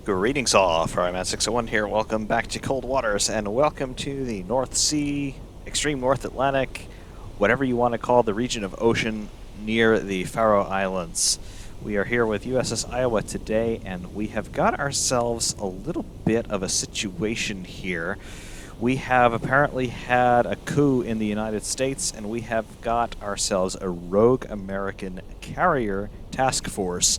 Greetings all, Fryman 601 here. Welcome back to Cold Waters, and welcome to the North Sea, extreme North Atlantic, whatever you want to call the region of ocean near the Faroe Islands. We are here with USS Iowa today, and we have got ourselves a little bit of a situation here. We have apparently had a coup in the United States, and we have got ourselves a rogue American carrier task force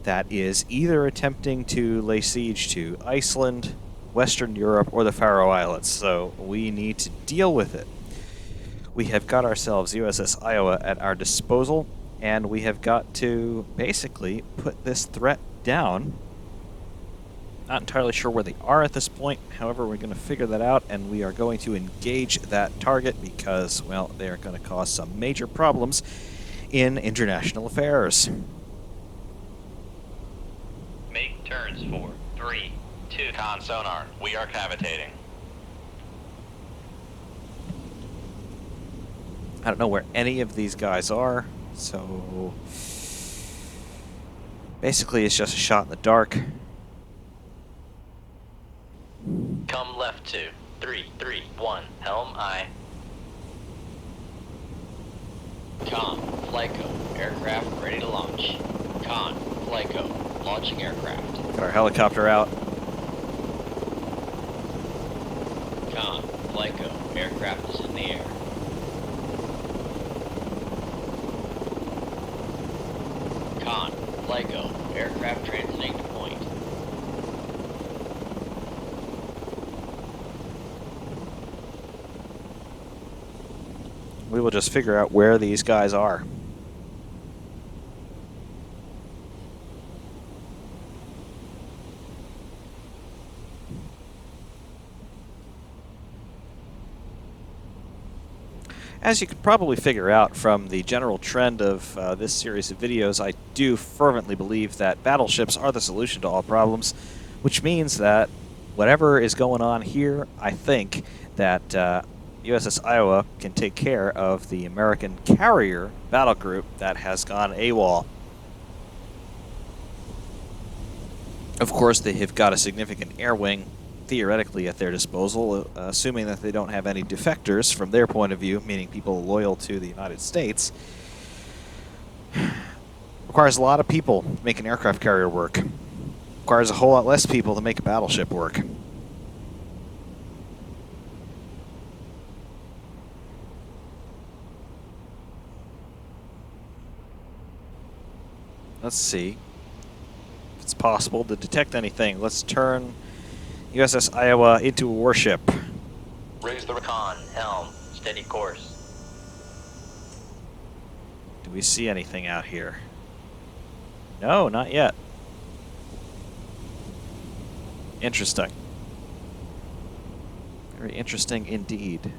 that is either attempting to lay siege to Iceland, Western Europe, or the Faroe Islands, so we need to deal with it. We have got ourselves USS Iowa at our disposal, and we have got to basically put this threat down. Not entirely sure where they are at this point, however, we're going to figure that out, and we are going to engage that target because, well, they are going to cause some major problems in international affairs. Make turns for 3, 2. Con sonar, we are cavitating. I don't know where any of these guys are, so basically it's just a shot in the dark. Come left 2, 3, 3, 1. Helm aye. Con, Flyco, aircraft ready to launch. Con, Flyco, launching aircraft. Got our helicopter out. Con, Flyco, aircraft is in the air. Con, Flyco, aircraft transiting to point. We will just figure out where these guys are. As you could probably figure out from the general trend of this series of videos, I do fervently believe that battleships are the solution to all problems, which means that whatever is going on here, I think that USS Iowa can take care of the American carrier battle group that has gone AWOL. Of course, they have got a significant air wing theoretically at their disposal, assuming that they don't have any defectors from their point of view, meaning people loyal to the United States. Requires a lot of people to make an aircraft carrier work. Requires a whole lot less people to make a battleship work. Let's see if it's possible to detect anything. Let's turn USS Iowa into a warship. Raise the con, helm, steady course. Do we see anything out here? No, not yet. Interesting. Very interesting indeed.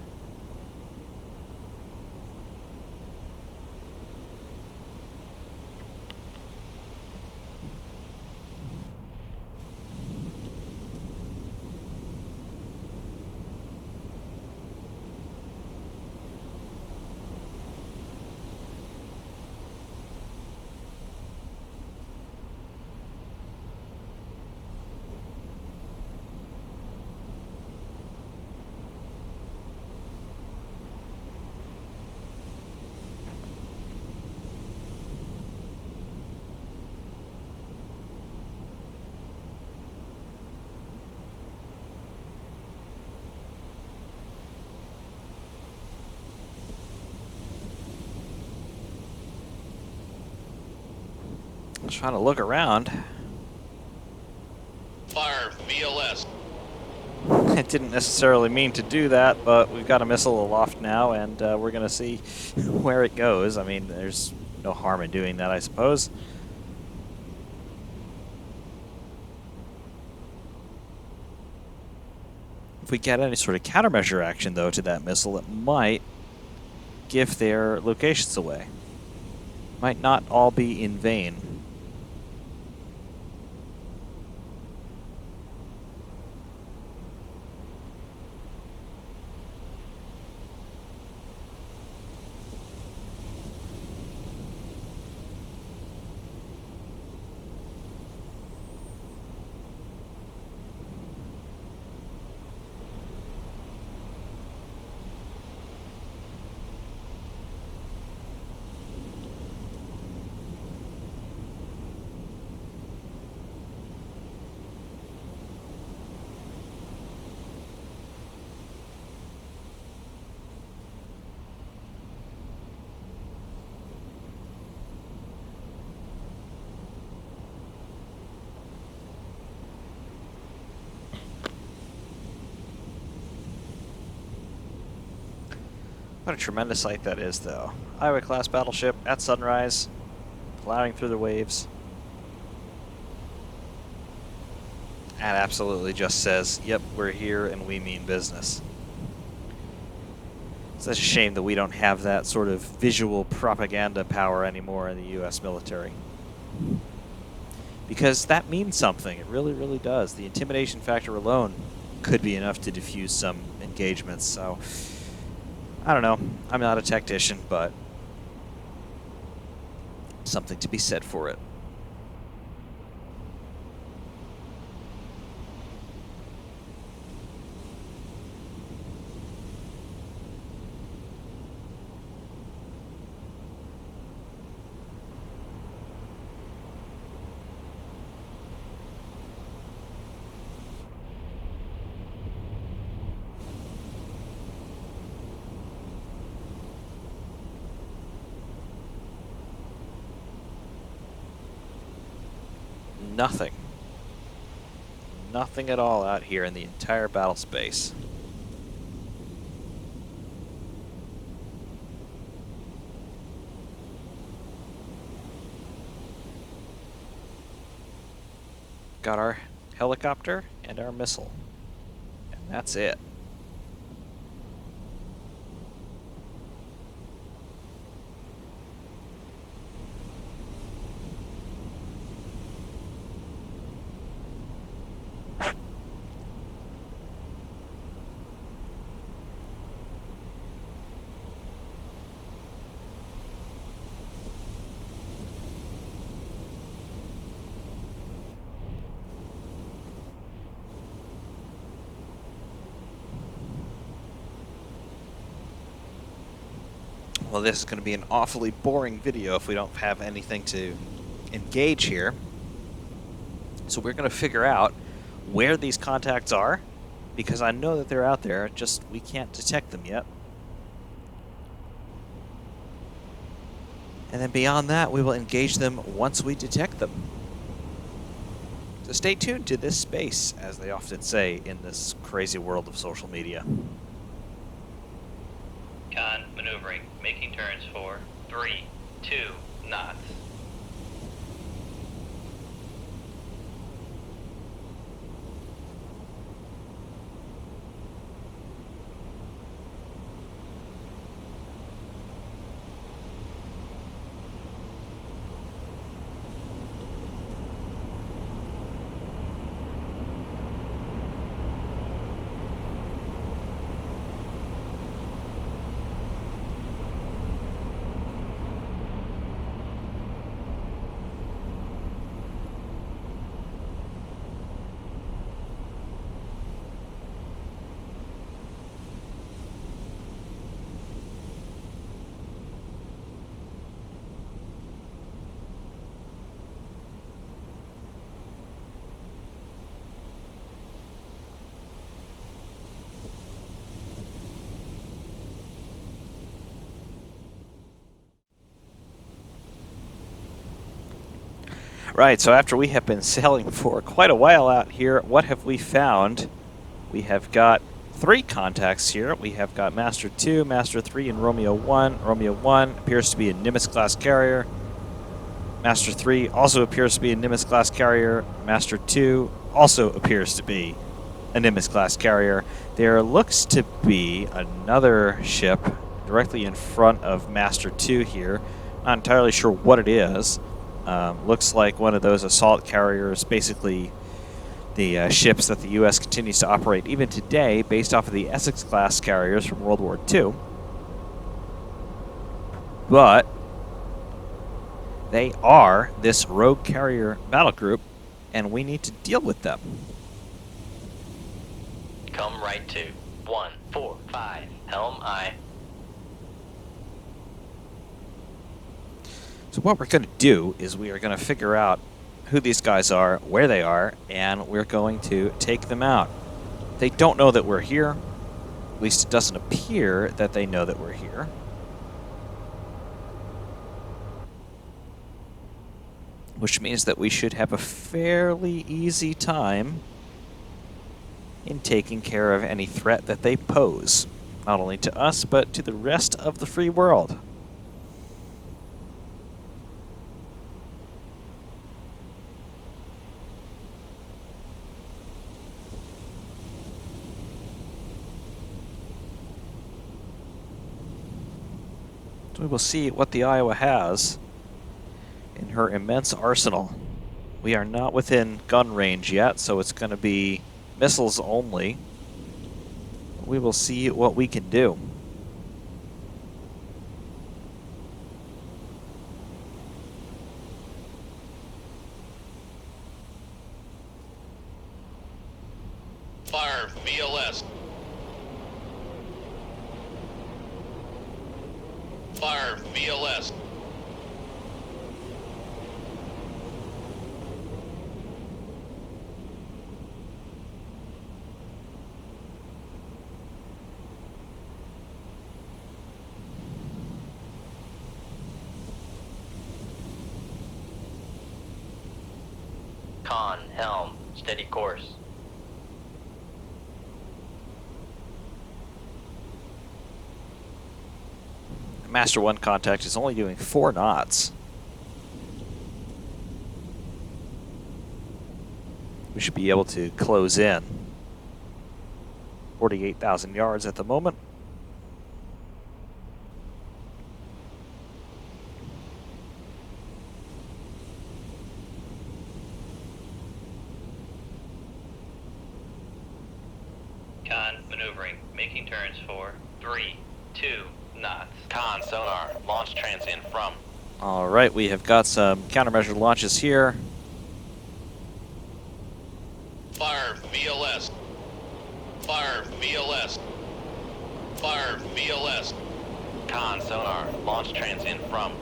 I'm trying to look around. Fire VLS. I didn't necessarily mean to do that, but we've got a missile aloft now, and we're going to see where it goes. I mean, there's no harm in doing that, I suppose. If we get any sort of countermeasure action, though, to that missile, it might give their locations away. Might not all be in vain. What a tremendous sight that is, though. Iowa-class battleship at sunrise, plowing through the waves. And absolutely just says, yep, we're here and we mean business. It's such a shame that we don't have that sort of visual propaganda power anymore in the U.S. military. Because that means something. It really, really does. The intimidation factor alone could be enough to diffuse some engagements. So, I don't know. I'm not a tactician, but something to be said for it. Nothing. Nothing at all out here in the entire battle space. Got our helicopter and our missile. And that's it. Well, this is going to be an awfully boring video if we don't have anything to engage here. So we're going to figure out where these contacts are, because I know that they're out there, just we can't detect them yet. And then beyond that, we will engage them once we detect them. So stay tuned to this space, as they often say in this crazy world of social media. Con, maneuvering, making turns for 3, 2 knots. Right, so after we have been sailing for quite a while out here, what have we found? We have got 3 contacts here. We have got Master 2, Master 3, and Romeo 1. Romeo 1 appears to be a Nimitz-class carrier. Master 3 also appears to be a Nimitz-class carrier. Master 2 also appears to be a Nimitz-class carrier. There looks to be another ship directly in front of Master 2 here. Not entirely sure what it is. Looks like one of those assault carriers, basically the ships that the U.S. continues to operate even today based off of the Essex-class carriers from World War II. But they are this rogue carrier battle group, and we need to deal with them. Come right to 145, helm aye. So what we're going to do is we are going to figure out who these guys are, where they are, and we're going to take them out. They don't know that we're here. At least it doesn't appear that they know that we're here. Which means that we should have a fairly easy time in taking care of any threat that they pose. not only to us, but to the rest of the free world. So we will see what the Iowa has in her immense arsenal. We are not within gun range yet, so it's going to be missiles only. We will see what we can do. Fire VLS. Fire VLS. Con, helm, steady course. Master 1 contact is only doing 4 knots. We should be able to close in. 48,000 yards at the moment. Con, maneuvering, making turns for 3, 2 knots. Con sonar. Launch transient from. All right, we have got some countermeasure launches here. Fire VLS. Fire VLS. Fire VLS. Con sonar. Launch transient from.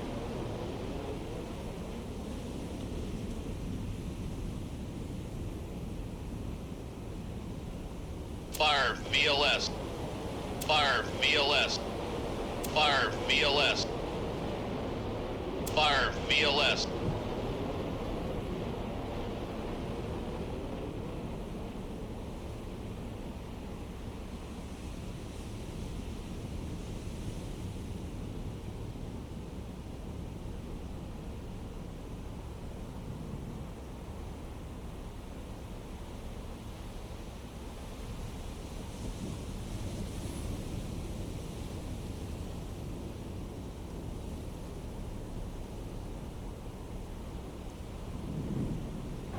Fire VLS. Fire VLS. Fire VLS. Fire VLS.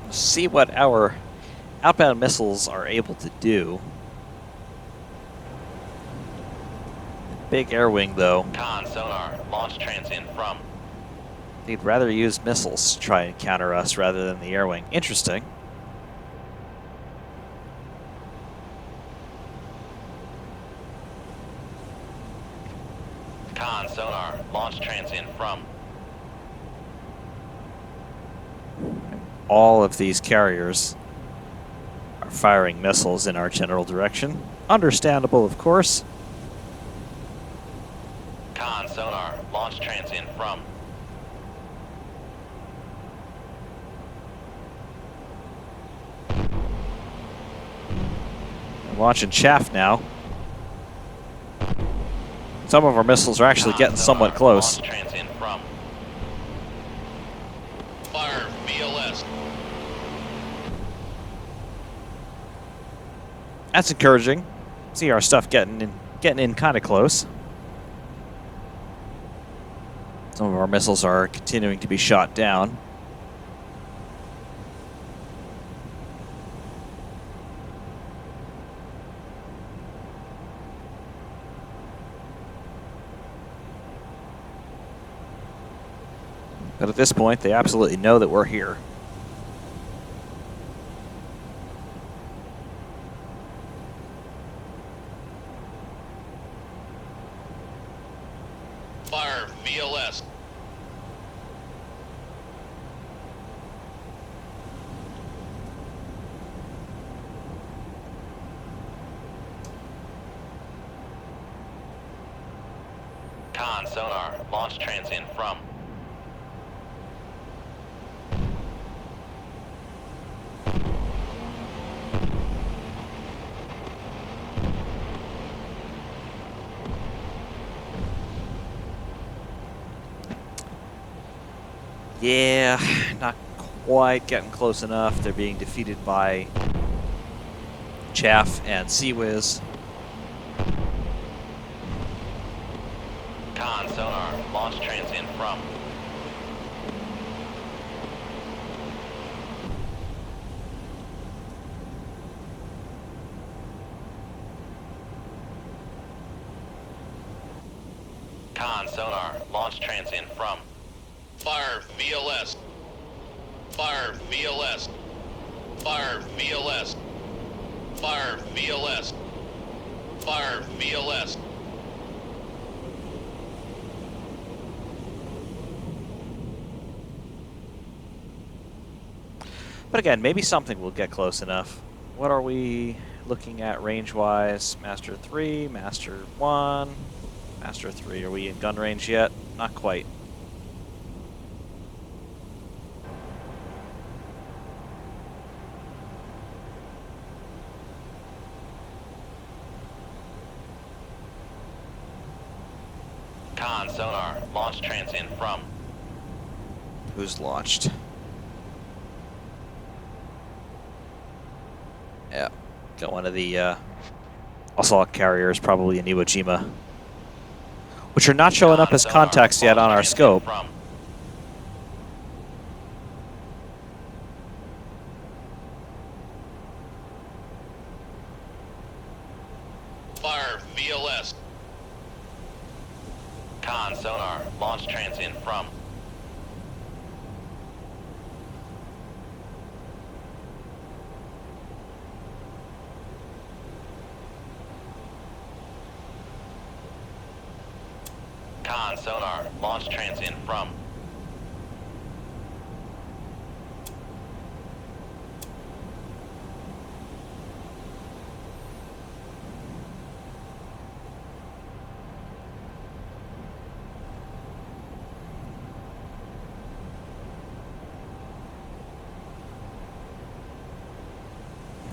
See what our outbound missiles are able to do. Big air wing, though. Con sonar. Launch transient from. They'd rather use missiles to try and counter us rather than the air wing. Interesting. Con sonar. Launch transient from. All of these carriers are firing missiles in our general direction. Understandable, of course. Con sonar. Launch transient from. I'm launching chaff now. Some of our missiles are actually Con getting sonar, somewhat close. Launch transient from. Fire VLS. That's encouraging. See our stuff getting in kind of close. Some of our missiles are continuing to be shot down. But at this point, they absolutely know that we're here. Fire VLS. Con sonar. Launch transient from. Yeah, not quite getting close enough. They're being defeated by Chaff and Sea-Wiz. Con sonar. Launch transient from. Con sonar. Launch transient from. Fire VLS. Fire VLS. Fire VLS. Fire VLS. Fire VLS. But again, maybe something will get close enough. What are we looking at range-wise? Master 3, Master 1, Master 3. Are we in gun range yet? Not quite. Con sonar. Launch transient from. Who's launched? Yeah, got one of the assault carriers, probably in Iwo Jima, which are not showing up as contacts yet on our scope. From. Fire VLS. Con sonar. Launch transient from. Con sonar. Launch transient from.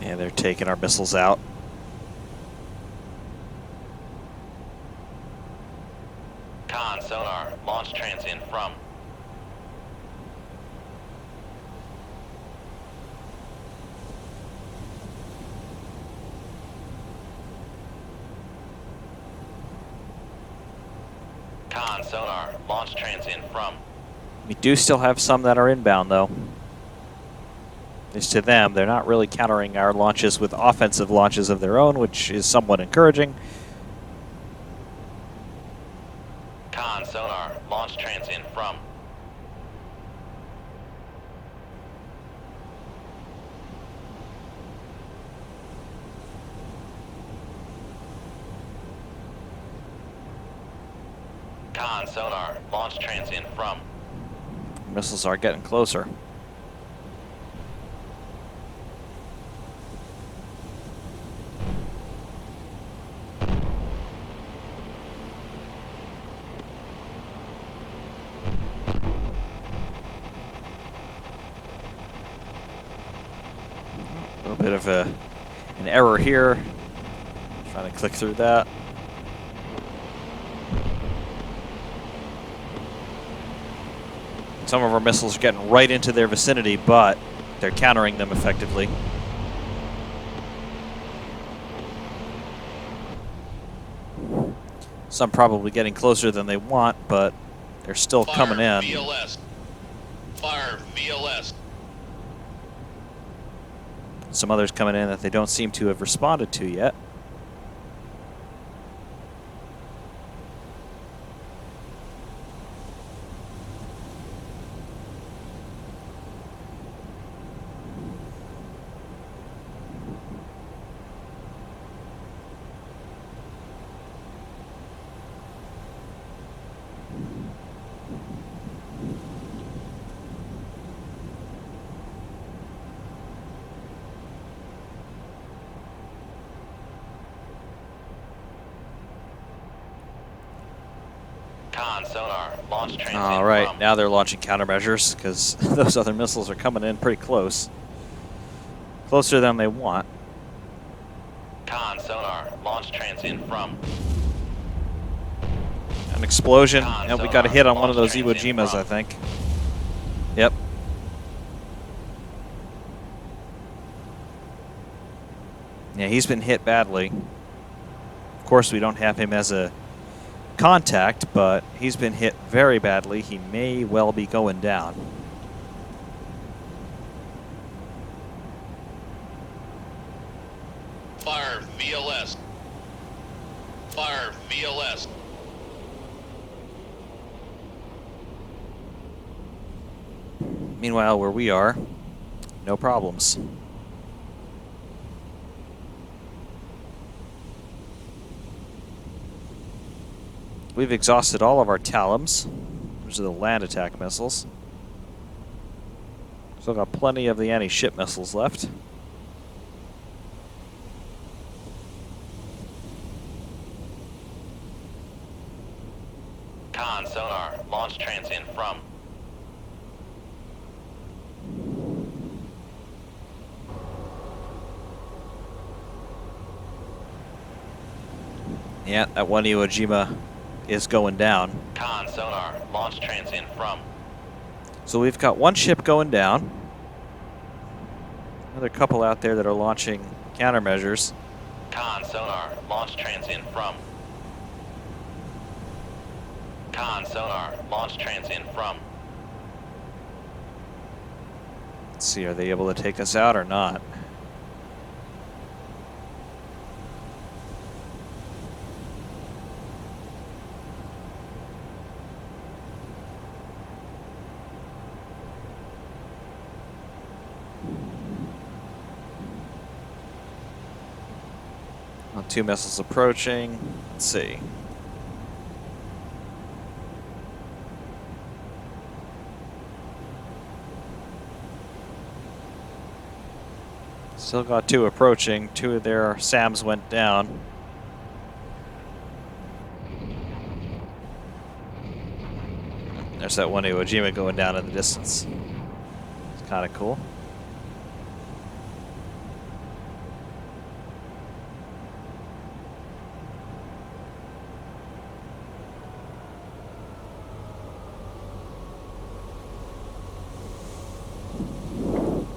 Yeah, they're taking our missiles out. Con sonar. Launch transient from. Con sonar. Launch transient from. We do still have some that are inbound, though. It's to them. They're not really countering our launches with offensive launches of their own, which is somewhat encouraging. Con sonar. Launch transient from. Con sonar. Launch transient from. Missiles are getting closer. A little bit of an error here. Trying to click through that. Some of our missiles are getting right into their vicinity, but they're countering them effectively. Some probably getting closer than they want, but they're still coming in. VLS. Fire VLS. Some others coming in that they don't seem to have responded to yet. Con sonar. Launch transient All right, from. now they're launching countermeasures because those other missiles are coming in pretty close. Closer than they want. Con sonar. Launch transient from. An explosion, Con and we got a hit on one of those sonar, Iwo Jimas, from. I think. Yeah, he's been hit badly. Of course, we don't have him as a contact, but he's been hit very badly. He may well be going down. Fire VLS. Fire VLS. Meanwhile, where we are, no problems. We've exhausted all of our talums. Those are the land attack missiles. Still got plenty of the anti-ship missiles left. Con sonar. Launch transient from. Yeah, that one Iwo Jima is going down. Con sonar. Launch transient from. So we've got one ship going down. Another couple out there that are launching countermeasures. Con sonar. Launch transient from. Con sonar. Launch transient from. Let's see, are they able to take us out or not? Well, 2 missiles approaching. Let's see. Still got 2 approaching. 2 of their SAMs went down. There's that one Iwo Jima going down in the distance. It's kind of cool.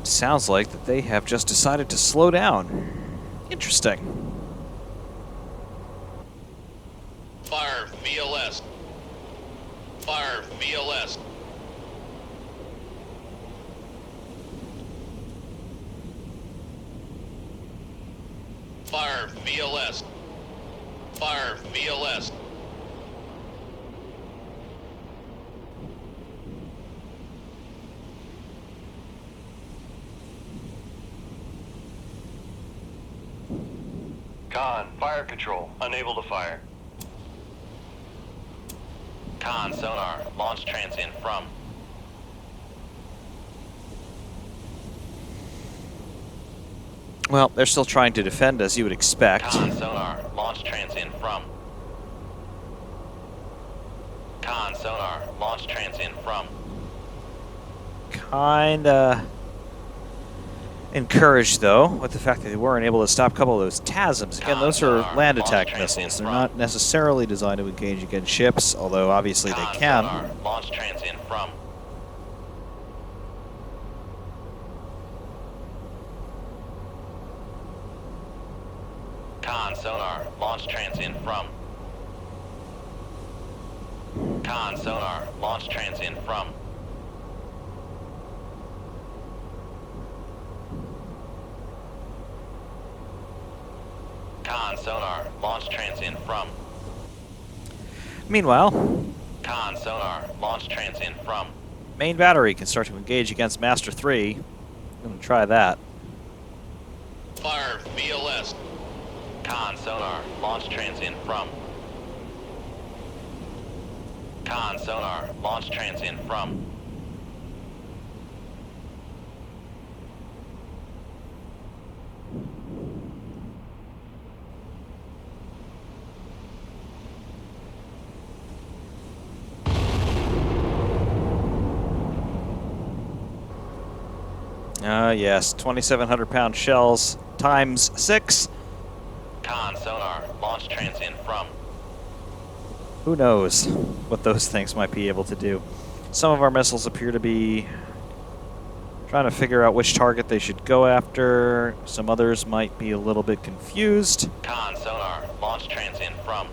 Sounds like that they have just decided to slow down. Interesting. Fire VLS. Fire VLS. Fire VLS. Fire VLS. Con, fire control, unable to fire. Con, sonar, launch transient from. Well, they're still trying to defend as you would expect. Con, sonar, launch transient from. Con, sonar, launch transient from. Kinda encouraged, though, with the fact that they weren't able to stop a couple of those TASMs. Again, those are land attack missiles. They're not necessarily designed to engage against ships, although obviously they can. Sonar, launch transient from. Con, sonar, launch transient from. Con, sonar, launch transient from. Con, sonar, launch transient from. Meanwhile, Con, sonar, launch transient from. main battery can start to engage against Master 3. I'm going to try that. Fire VLS. Con, sonar, launch transient from. Con, sonar, launch transient from. Yes, 2,700-pound shells times 6. Con, sonar, launch transient from. Who knows what those things might be able to do. Some of our missiles appear to be Trying to figure out which target they should go after. Some others might be a little bit confused. Con, sonar. Launch transient from.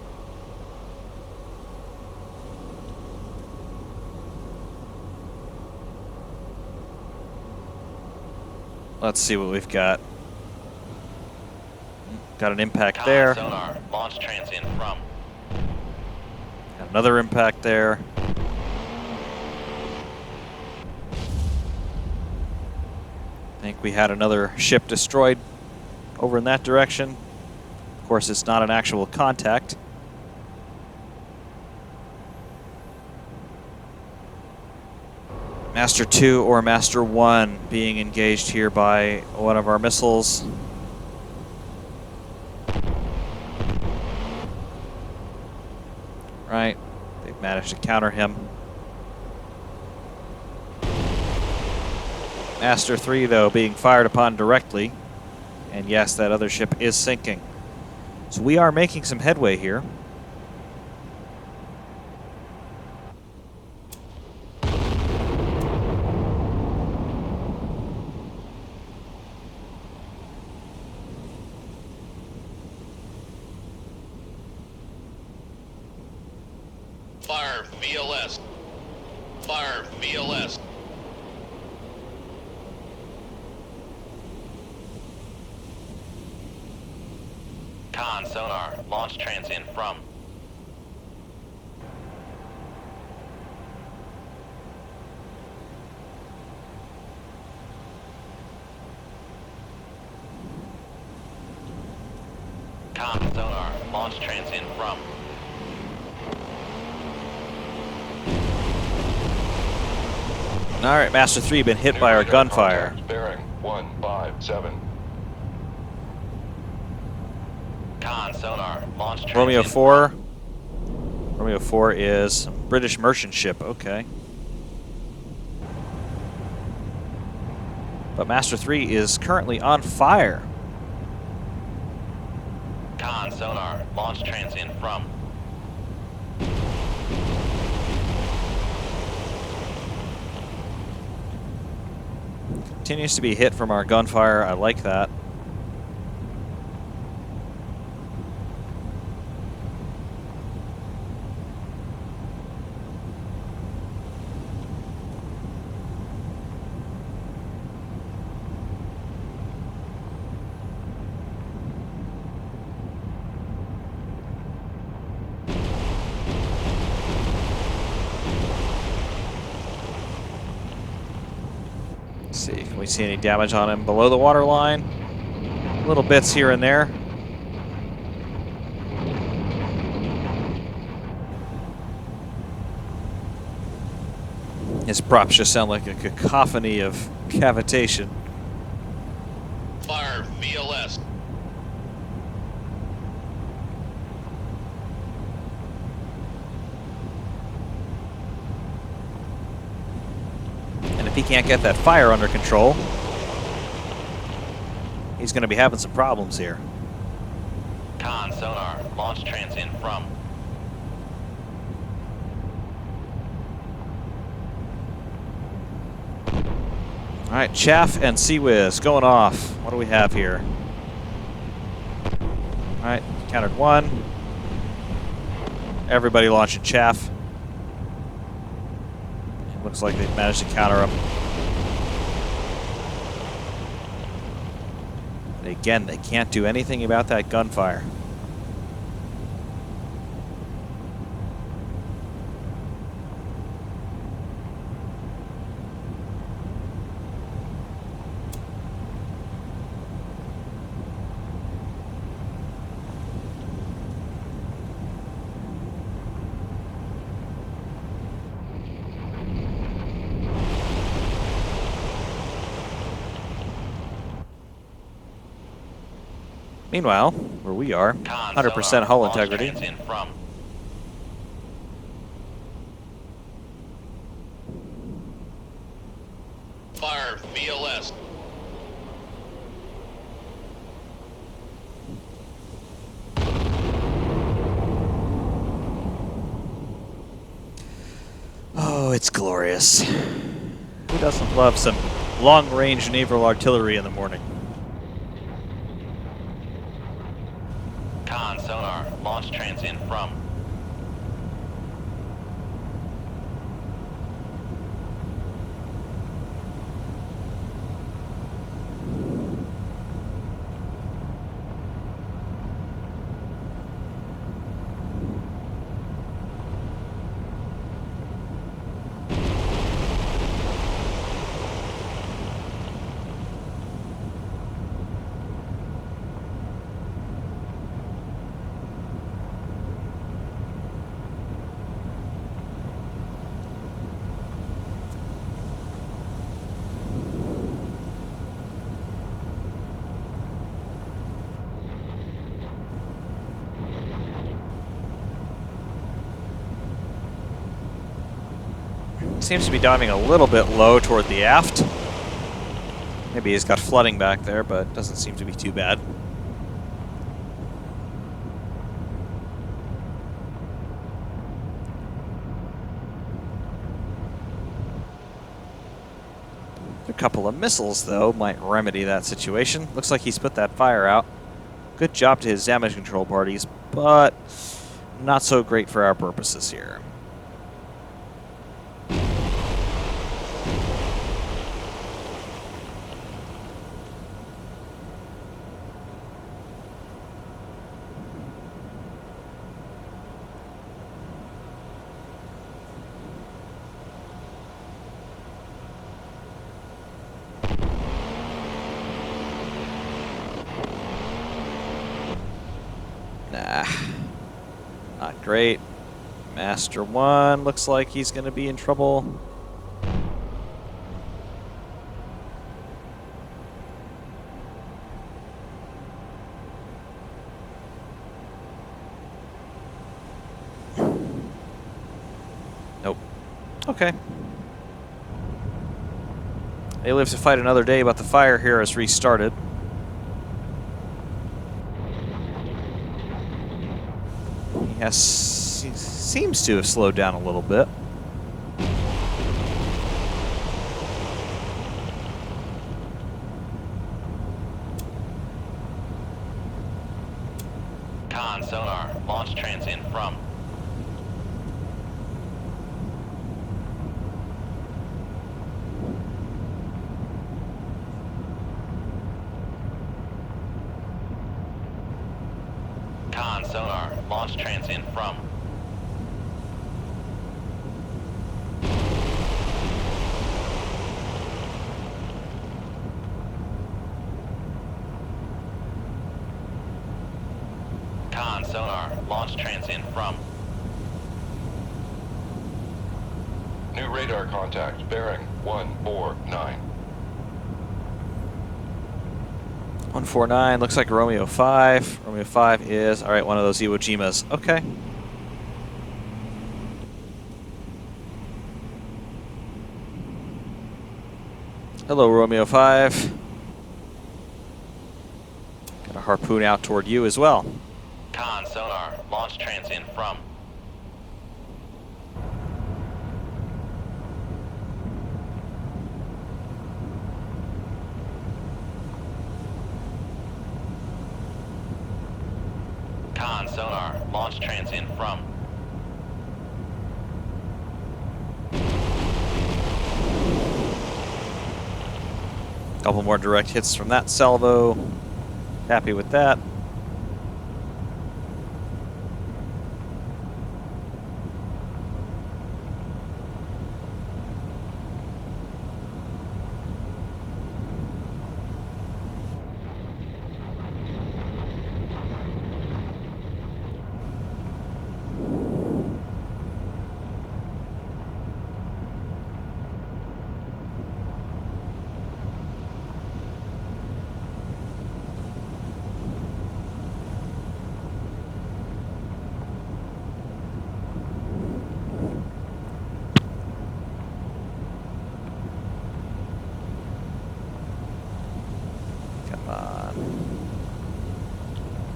Let's see what we've got. Got an impact Con, there. sonar. Launch transient from. Got another impact there. I think we had another ship destroyed over in that direction. Of course, it's not an actual contact. Master 2 or Master 1 being engaged here by one of our missiles. Right, they've managed to counter him. Master 3, though, being fired upon directly. And yes, that other ship is sinking. So we are making some headway here. Fire VLS. Fire VLS. Con, sonar. Launch transient from. Con, sonar. Launch transient from. All right, Master 3 been hit by our gunfire. Bearing 157. Con, sonar. Launch transient Romeo from. 4. Romeo 4 is a British merchant ship. Okay. But Master 3 is currently on fire. Con, sonar. Launch transient from. Continues to be hit from our gunfire. I like that. Let's see, can we see any damage on him below the water line? Little bits here and there. His props just sound like a cacophony of cavitation. Fire VLS. And if he can't get that fire under control, he's going to be having some problems here. Con, sonar. Launch transient from. All right, Chaff and Sea-Wiz going off. What do we have here? All right, countered one. Everybody launching Chaff. It looks like they've managed to counter him. But again, they can't do anything about that gunfire. Meanwhile, where we are, Con, 100% sonar. hull Launch integrity. transient from. Fire VLS. Oh, it's glorious. Who doesn't love some long-range naval artillery in the morning. Con, sonar. Launch transient from. Seems to be diving a little bit low toward the aft. Maybe he's got flooding back there, but doesn't seem to be too bad. A couple of missiles, though, might remedy that situation. Looks like he's put that fire out. Good job to his damage control parties, but not so great for our purposes here. Nah, not great. Master 1 looks like he's going to be in trouble. Nope. Okay. They live to fight another day, but the fire here has restarted. He seems to have slowed down a little bit. Con, sonar. Launch transient from. Con, sonar. Launch transient from. Con, sonar. Launch transient from. New radar contact. Bearing 149. 149, looks like Romeo 5. Romeo 5 is, alright, one of those Iwo Jimas. Okay. Hello, Romeo 5. Got a harpoon out toward you as well. Con, sonar. Launch transient from. Con, sonar. Launch transient from. Couple more direct hits from that salvo. Happy with that.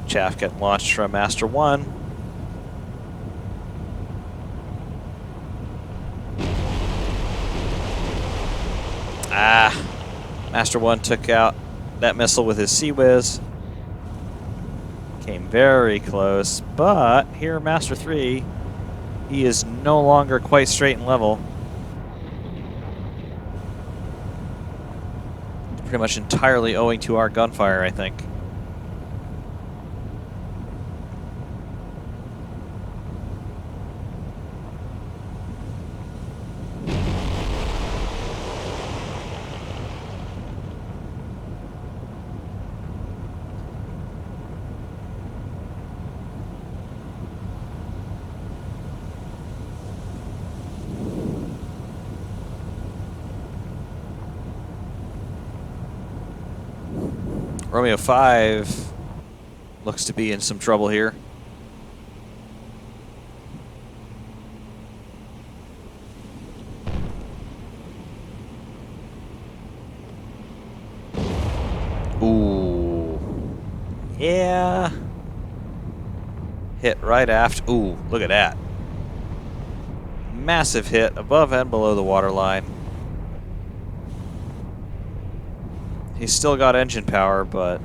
Chaff getting launched from Master 1. Ah, Master 1 took out that missile with his Sea Whiz. Came very close, but here Master 3, he is no longer quite straight and level. Pretty much entirely owing to our gunfire, I think. Romeo 5 looks to be in some trouble here. Ooh. Yeah. Hit right aft. Ooh, look at that. Massive hit above and below the waterline. He's still got engine power, but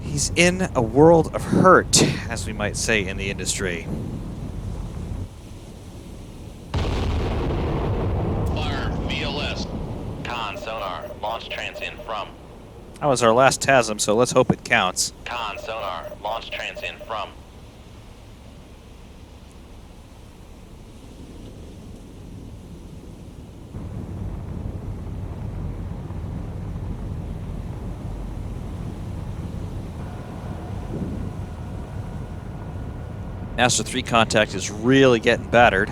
he's in a world of hurt, as we might say in the industry. Fire, VLS. Con, sonar, launch transient from. That was our last TASM, so let's hope it counts. Con, sonar, launch transient from. Master 3 contact is really getting battered.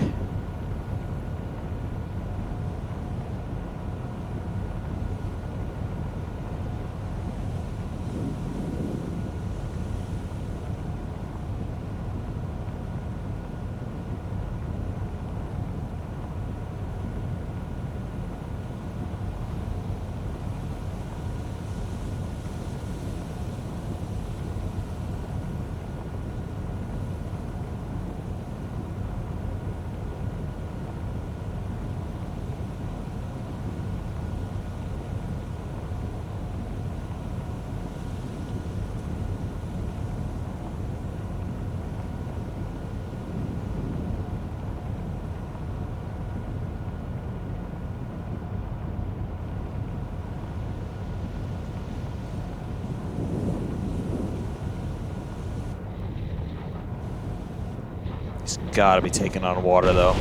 He's got to be taking on water, though.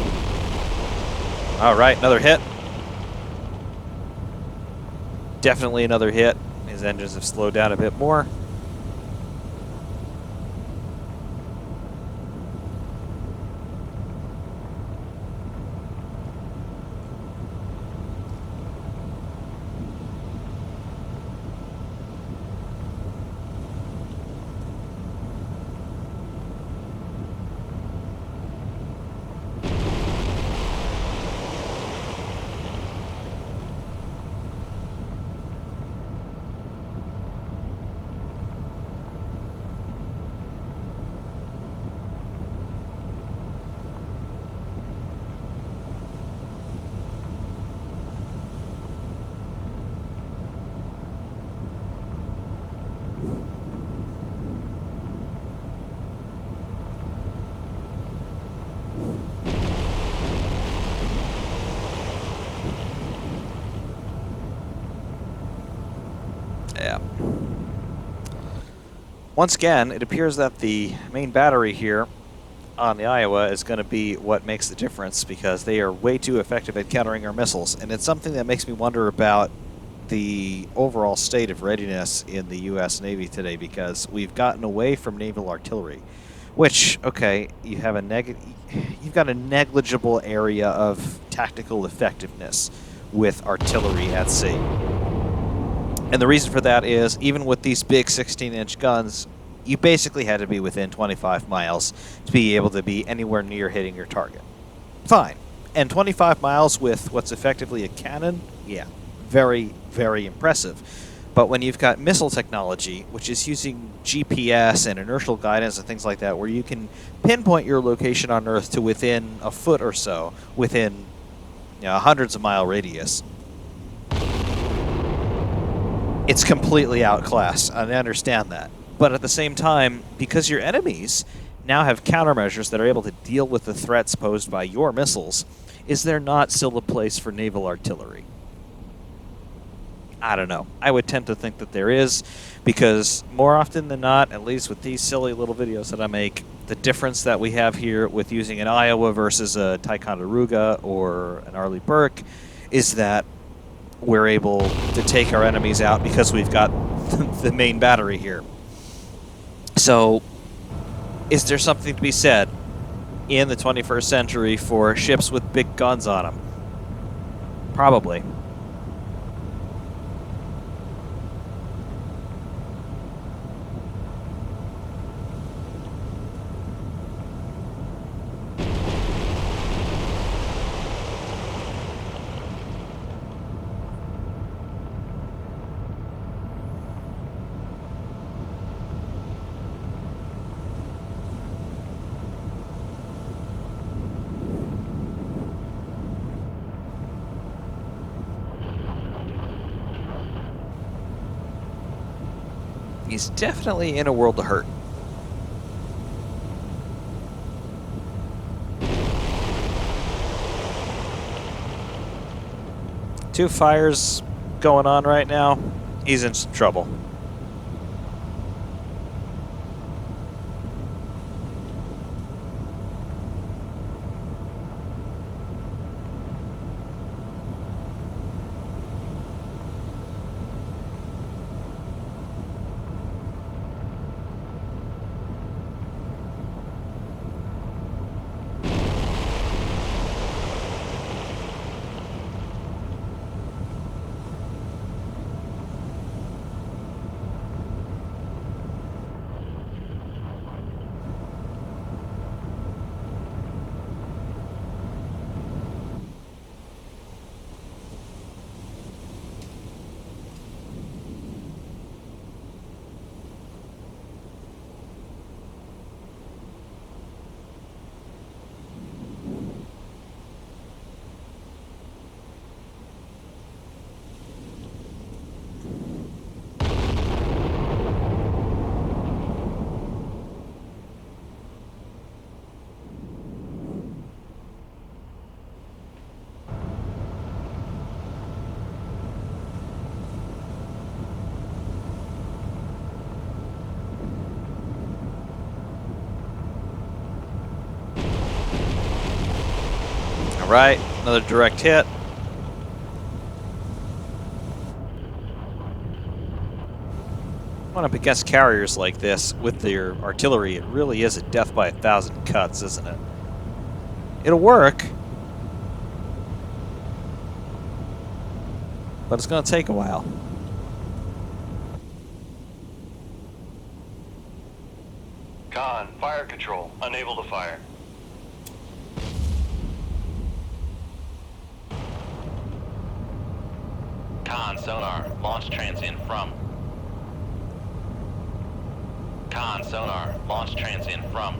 All right, another hit. Definitely another hit. His engines have slowed down a bit more. Yeah. Once again, it appears that the main battery here on the Iowa is going to be what makes the difference, because they are way too effective at countering our missiles. And it's something that makes me wonder about the overall state of readiness in the U.S. Navy today, because we've gotten away from naval artillery, which, okay, you've got a negligible area of tactical effectiveness with artillery at sea. And the reason for that is, even with these big 16-inch guns, you basically had to be within 25 miles to be able to be anywhere near hitting your target. Fine. And 25 miles with what's effectively a cannon, yeah, very, very impressive. But when you've got missile technology, which is using GPS and inertial guidance and things like that, where you can pinpoint your location on Earth to within a foot or so, within hundreds of mile radius, it's completely outclassed. I understand that. But at the same time, because your enemies now have countermeasures that are able to deal with the threats posed by your missiles, is there not still a place for naval artillery? I don't know. I would tend to think that there is, because more often than not, at least with these silly little videos that I make, the difference that we have here with using an Iowa versus a Ticonderoga or an Arleigh Burke is that we're able to take our enemies out because we've got the main battery here. So, is there something to be said in the 21st century for ships with big guns on them? Probably. He's definitely in a world of hurt. Two fires going on right now. He's in some trouble. All right, another direct hit. Going up against carriers like this with their artillery, it really is a death by 1,000 cuts, isn't it? It'll work, but it's going to take a while. Con, fire control. Unable to fire. Con, sonar. Launch transient from. Con, sonar. Launch transient from.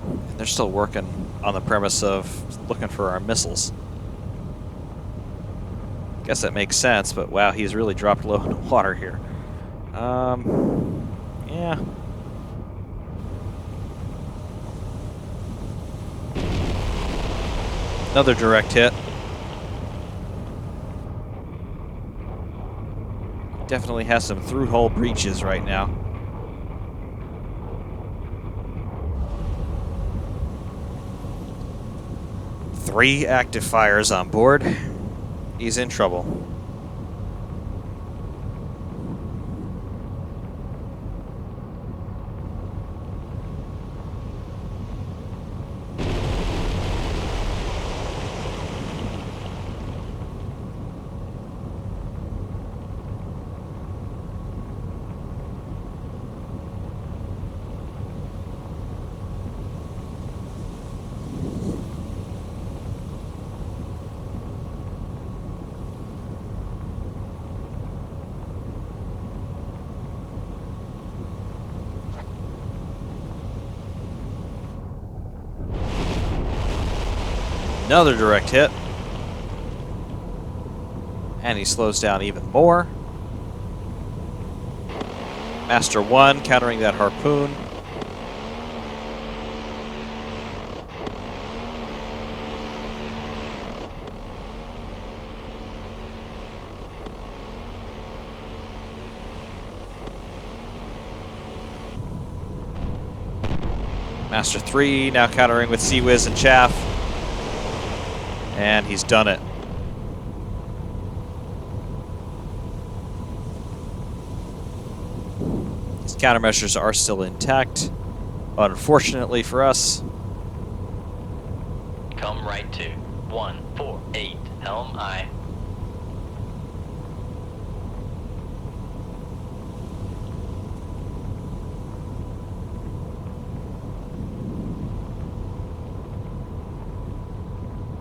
And they're still working on the premise of looking for our missiles. Guess that makes sense, but wow, he's really dropped low in the water here. Yeah. Another direct hit. Definitely has some through-hole breaches right now. Three active fires on board. He's in trouble. Another direct hit. And he slows down even more. Master 1 countering that harpoon. Master 3 now countering with Sea Whiz and Chaff. And he's done it. His countermeasures are still intact. Unfortunately for us. Come right to 148, helm aye.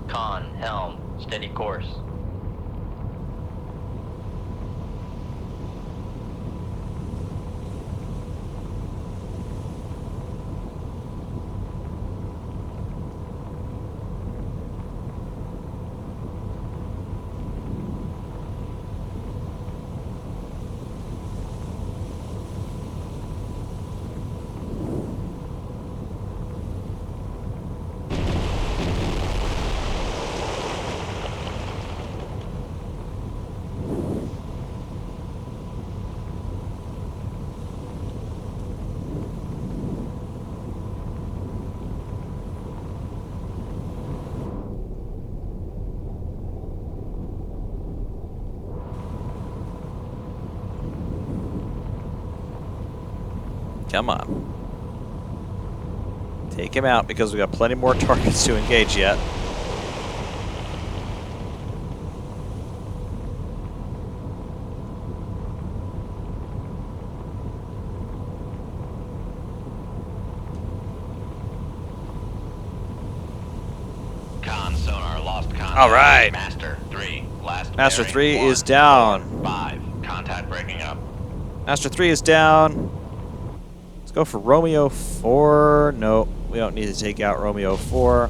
Con, helm, steady course. Come on. Take him out because we got plenty more targets to engage yet. Con sonar lost contact. All right. Master 3 last. Master bearing 3 is 1, down. 4, 5. Contact breaking up. Master 3 is down. Let's go for Romeo 4. No, we don't need to take out Romeo 4.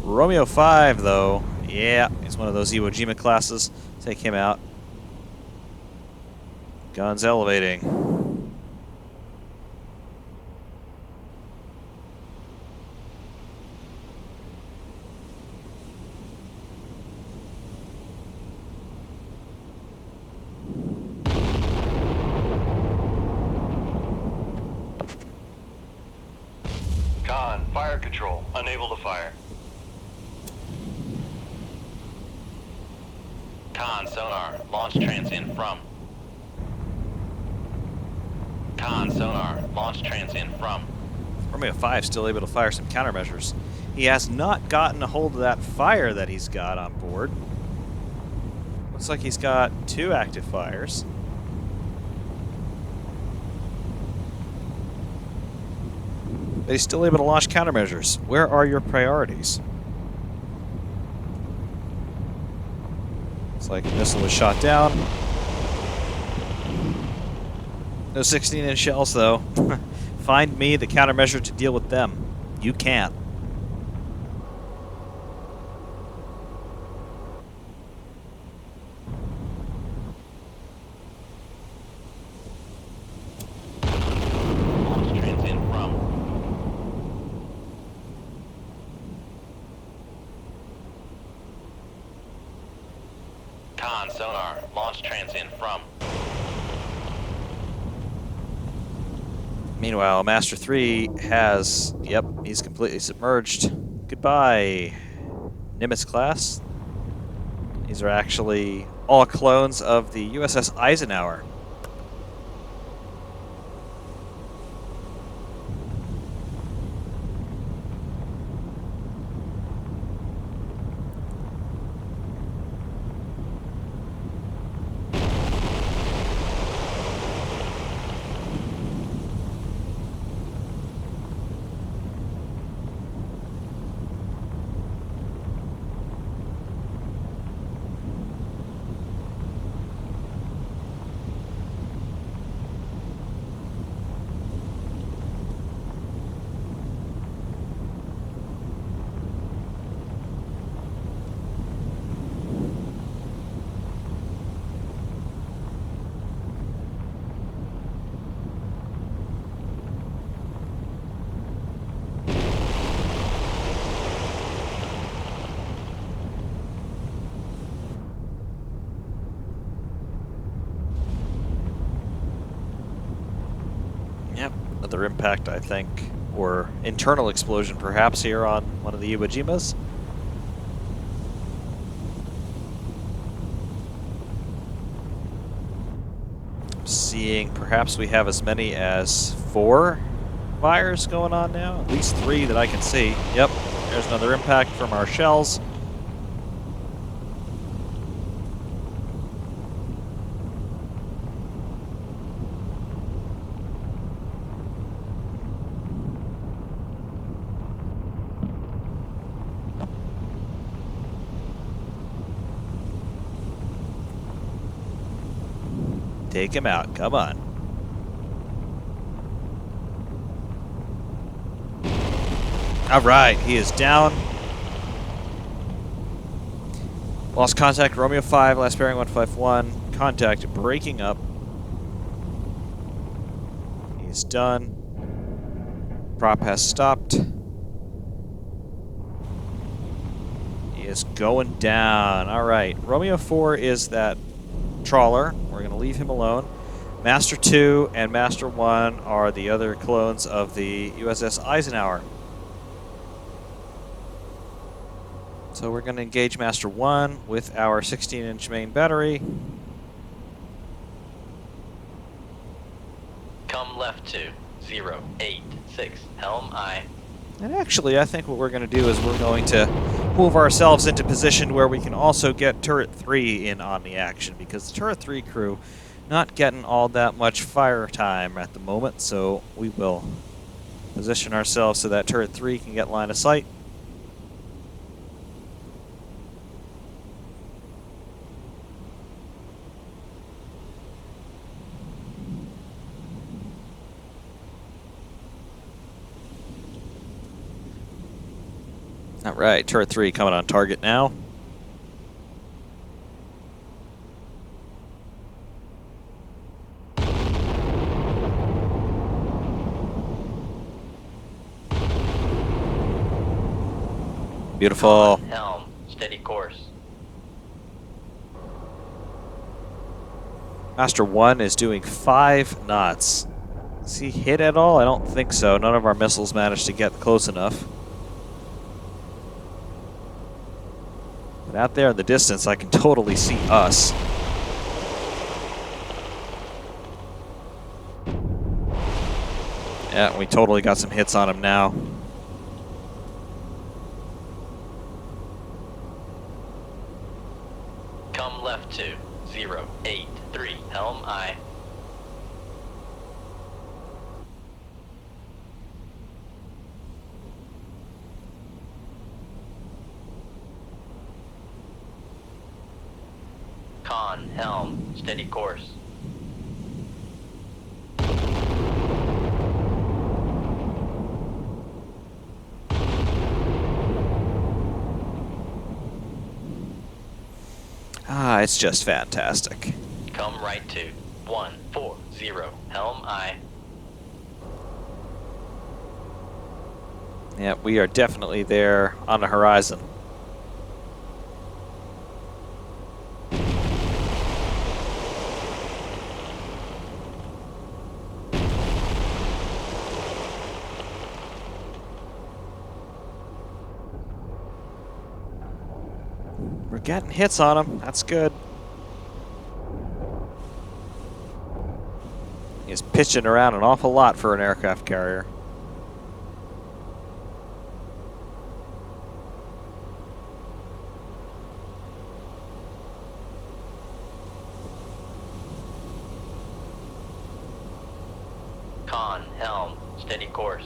Romeo 5, though. Yeah, he's one of those Iwo Jima classes. Take him out. Guns elevating. Con, fire control. Unable to fire. Con sonar launch transient from. Con sonar launch transient from. Romeo 5 still able to fire some countermeasures. He has not gotten a hold of that fire that he's got on board. Looks like he's got 2 active fires. But he's still able to launch countermeasures. Where are your priorities? It's like a missile was shot down. No 16-inch shells, though. Find me the countermeasure to deal with them. You can't. Launch transient from. Con sonar launch transient from. Meanwhile, Master 3 has... Yep, he's completely submerged. Goodbye, Nimitz class. These are actually all clones of the USS Eisenhower. Another impact, I think, or internal explosion perhaps here on one of the Iwo Jimas. Seeing perhaps we have as many as 4 fires going on now. At least 3 that I can see. Yep, there's another impact from our shells. Take him out, come on. All right, he is down. Lost contact, Romeo 5, last bearing 151. Contact breaking up. He's done. Prop has stopped. He is going down. All right, Romeo 4 is that trawler. We're going to leave him alone. Master 2 and Master 1 are the other clones of the USS Eisenhower. So we're going to engage Master 1 with our 16-inch main battery. Come left to 086, helm aye. And actually, I think what we're going to do is we're going to move ourselves into position where we can also get Turret 3 in on the action, because the Turret 3 crew not getting all that much fire time at the moment, so we will position ourselves so that Turret 3 can get line of sight. All right, Turret 3 coming on target now. Beautiful. Helm, steady course. Master 1 is doing 5 knots. Is he hit at all? I don't think so. None of our missiles managed to get close enough. But out there in the distance, I can totally see us. Yeah, we totally got some hits on him now. Come left to 083, helm aye. Con, helm, steady course. Ah, it's just fantastic. Come right to 140, helm aye. Yeah, we are definitely there on the horizon. We're getting hits on him. That's good. He's pitching around an awful lot for an aircraft carrier. Con, helm, steady course.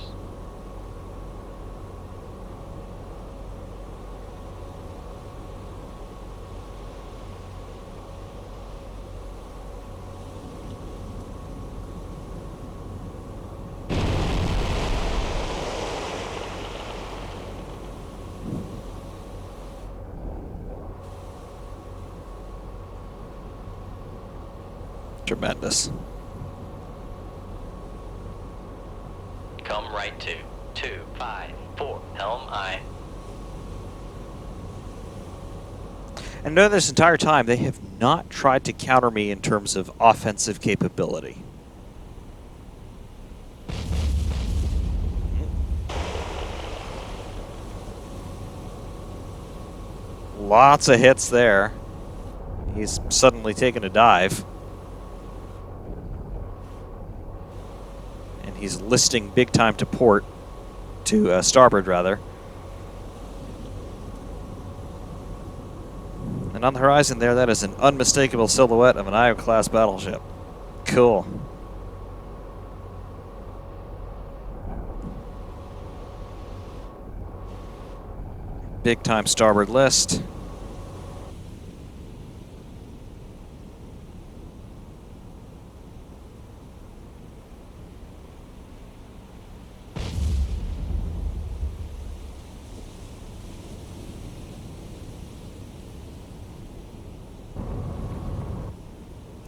Tremendous. Come right to 254, helm aye. And know this entire time, they have not tried to counter me in terms of offensive capability. Lots of hits there. He's suddenly taken a dive. And he's listing big time to port. To starboard, rather. And on the horizon there, that is an unmistakable silhouette of an Io-class battleship. Cool. Big time starboard list.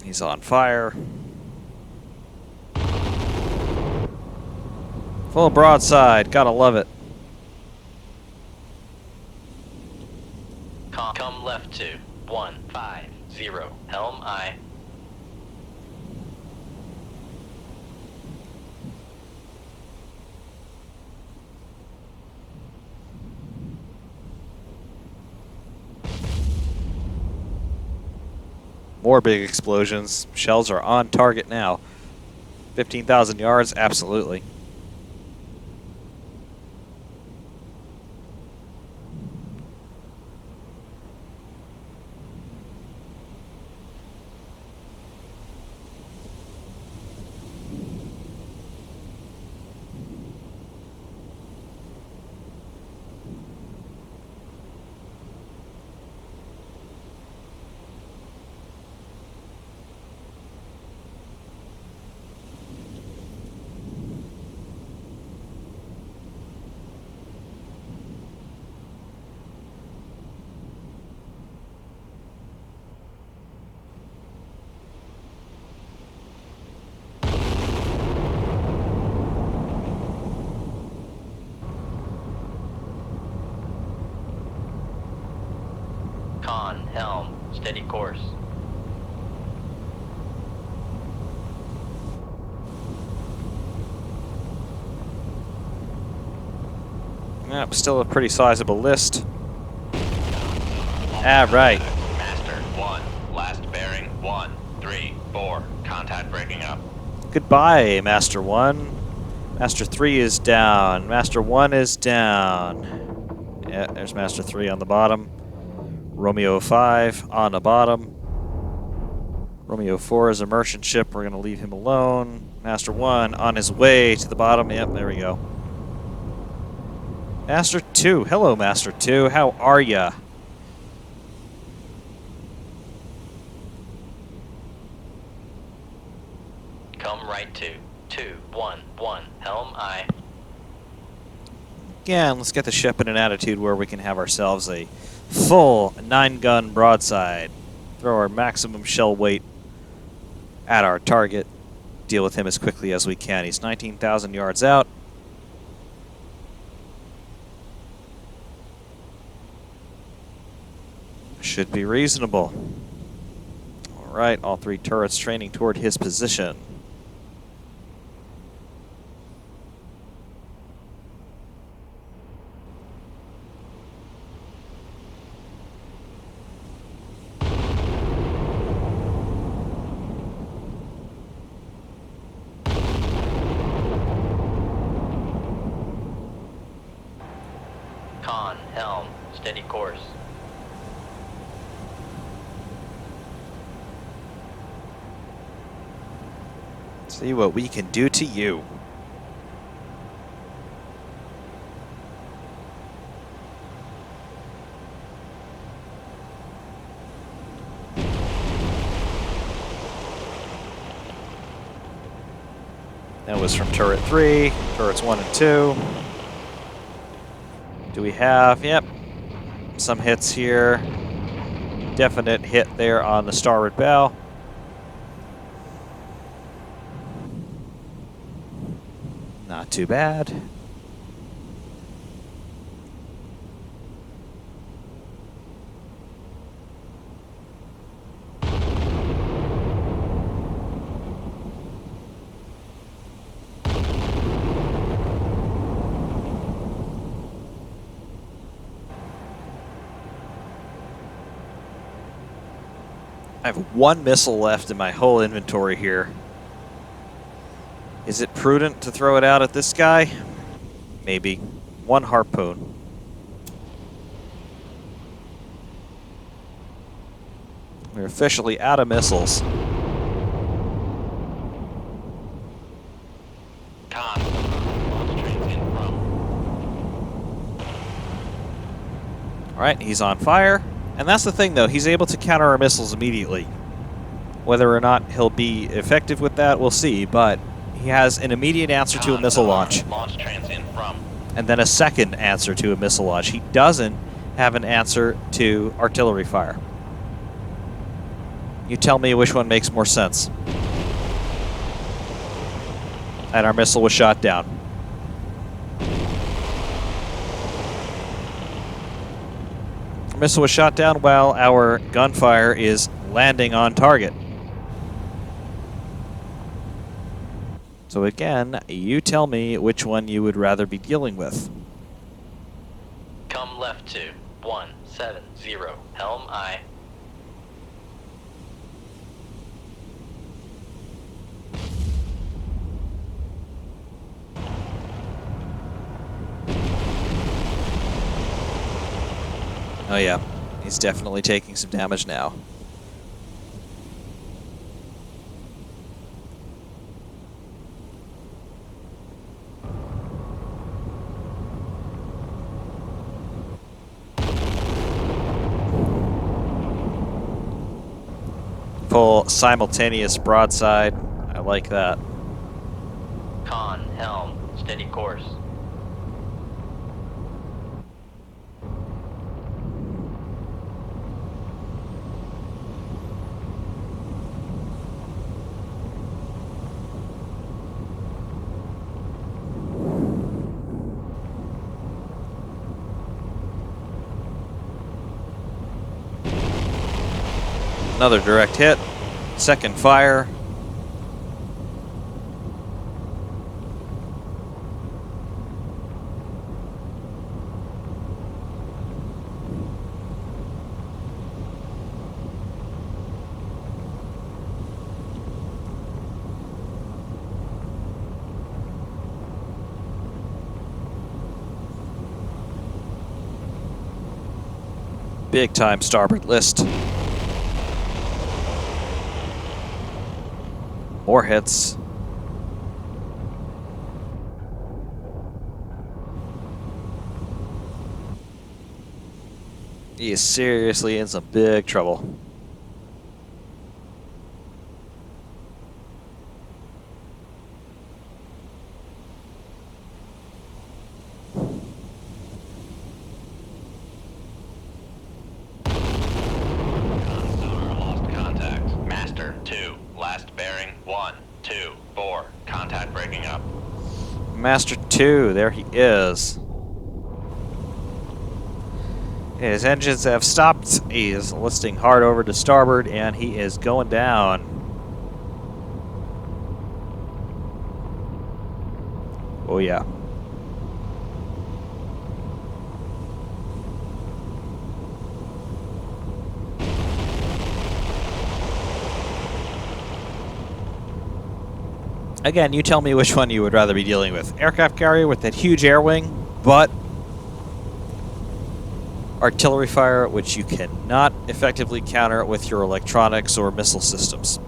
He's on fire. Full broadside, gotta love it. Come left to 150. Helm I. More big explosions. Shells are on target now. 15,000 yards, absolutely. Helm, steady course. Yep, still a pretty sizable list. Ah, right. Master 1, last bearing 134. Contact breaking up. Goodbye, Master 1. Master 3 is down. Master 1 is down. Yeah, there's Master 3 on the bottom. Romeo 5 on the bottom. Romeo 4 is a merchant ship. We're going to leave him alone. Master 1 on his way to the bottom. Yep, there we go. Master 2. Hello, Master 2. How are ya? Come right to 211. Helm I. Yeah, and let's get the ship in an attitude where we can have ourselves a full 9-gun broadside. Throw our maximum shell weight at our target. Deal with him as quickly as we can. He's 19,000 yards out. Should be reasonable. All right, all 3 turrets training toward his position. Helm, steady course. See what we can do to you. That was from turret 3, turrets 1 and 2. Do we have, yep, some hits here. Definite hit there on the starboard bow. Not too bad. I have one missile left in my whole inventory here. Is it prudent to throw it out at this guy? Maybe. One harpoon. We're officially out of missiles. Con. Launch trains in from. Alright, he's on fire. And that's the thing, though. He's able to counter our missiles immediately. Whether or not he'll be effective with that, we'll see. But he has an immediate answer to a missile launch. Launch trains in from. And then a second answer to a missile launch. He doesn't have an answer to artillery fire. You tell me which one makes more sense. And our missile was shot down. Our missile was shot down while our gunfire is landing on target. So again, you tell me which one you would rather be dealing with. Come left to 170. Helm I. Oh yeah, he's definitely taking some damage now. Full simultaneous broadside. I like that. Con, helm, steady course. Another direct hit. Second fire. Big time starboard list. More hits. He is seriously in some big trouble. Sonar lost contact. Master 2. Last bearing 1, 2, 4. Contact breaking up. Master 2, there he is. His engines have stopped. He is listing hard over to starboard, and he is going down. Oh yeah. Again, you tell me which one you would rather be dealing with. Aircraft carrier with that huge air wing, but artillery fire, which you cannot effectively counter with your electronics or missile systems.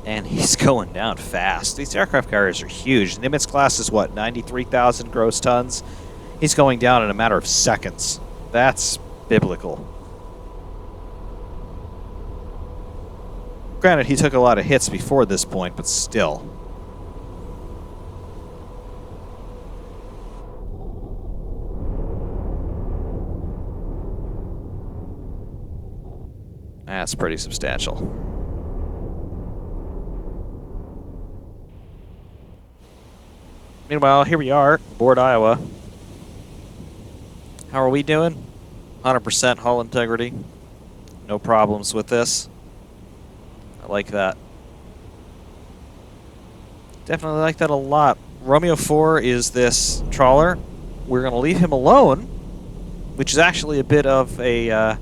And he's going down fast. These aircraft carriers are huge. Nimitz class is what, 93,000 gross tons? He's going down in a matter of seconds. That's biblical. Granted, he took a lot of hits before this point, but still. That's pretty substantial. Meanwhile, here we are, aboard Iowa. How are we doing? 100% hull integrity. No problems with this. I like that. Definitely like that a lot. Romeo 4 is this trawler. We're going to leave him alone, which is actually a bit of a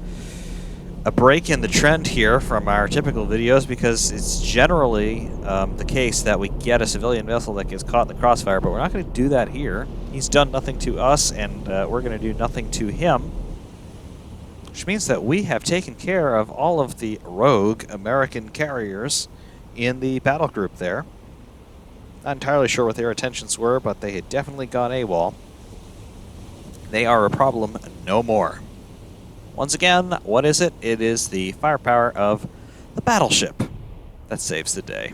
break in the trend here from our typical videos, because it's generally the case that we get a civilian vessel that gets caught in the crossfire, but we're not going to do that here. He's done nothing to us, and we're going to do nothing to him, which means that we have taken care of all of the rogue American carriers in the battle group there. Not entirely sure what their intentions were, but they had definitely gone AWOL. They are a problem no more. Once again, what is it? It is the firepower of the battleship that saves the day.